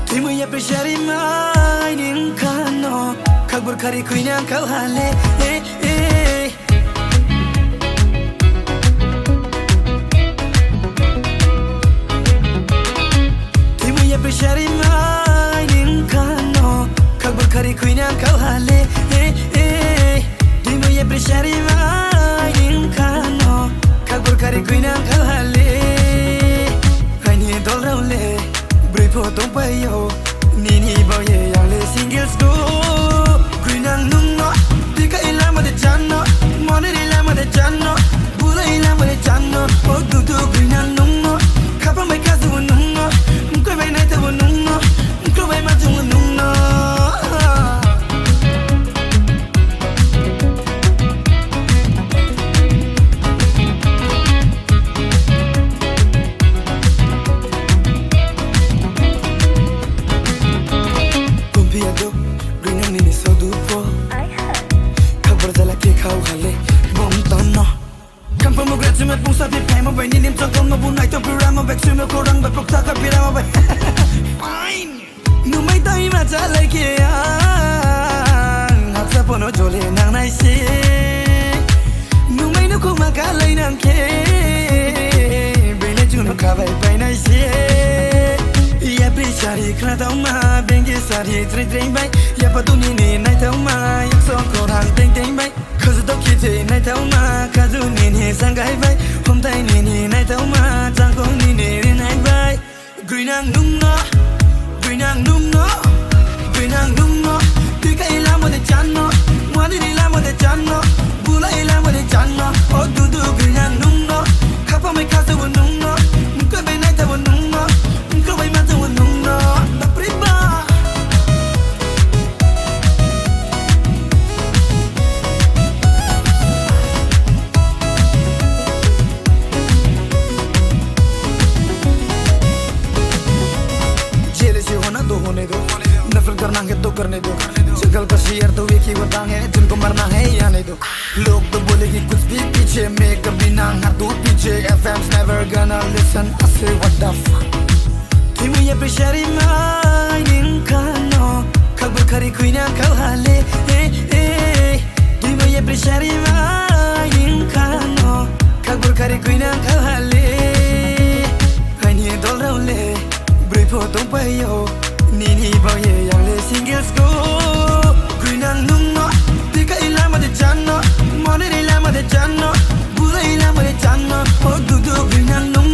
Timuya pressure mai ninkano Kagbur kari kuinya kalhale Timuya pressure mai ninkano Kagbur kari kuinya kalhale Timuya pressure mai ninkano Kagbur kari kuinya kalhale Hani dolraule Briefo don't pay yo Nini boye yale singles go Greenang nungo Dika ilama de chano Money ilama de chano Bula ilama de chano Oh dudu greenang nungo Kapa mai kazu nungo Mkwe mai naita nungo Mkwe mai matu nungo Met pung sabi pay mo bay ninim sa kong mabunay to pira mo bek sumo ko rang bapok sa kapira mo bay Fine Numay tayo machalay kiyang At sa pono jole nang naisi Numay nuko makalay nang ke Bele chuno kabay pay naisi Ya prishari kna tao ma Bengi sari tri tri bay Ya patuni ni nai tao ma Yak so ko rang ting ting bay Cause the kid night out ma kazu ni sangai vai hom tai ni night out ma chang ko ni night vai green ang nung no tika ila mo de channo mwani ila mo de channo bula ila mo de channo oh du green ang nung no kapa me kazu nung no ko be night out nung no ko be ma tu nung no da priba नफरत करना है तो करने दो जगल का share तो एक ही बतांग है जिनको मरना है या नहीं दो लोग तो बोलेगी कुछ भी पीछे मैं कभी ना हटूं पीछे FM's never gonna listen I say what the fuck Timuya pressure mai ninkano Kagbur kari kuinya kalhale Timuya pressure mai ninkano Kagbur kari kuinya kalhale Hani dolraule Briefo don't pay yo Nini boye yale singles go Greenang nungo Tika ilama de chano Money ilama de chano Bula ilama de chano Oh dudu greenang nungo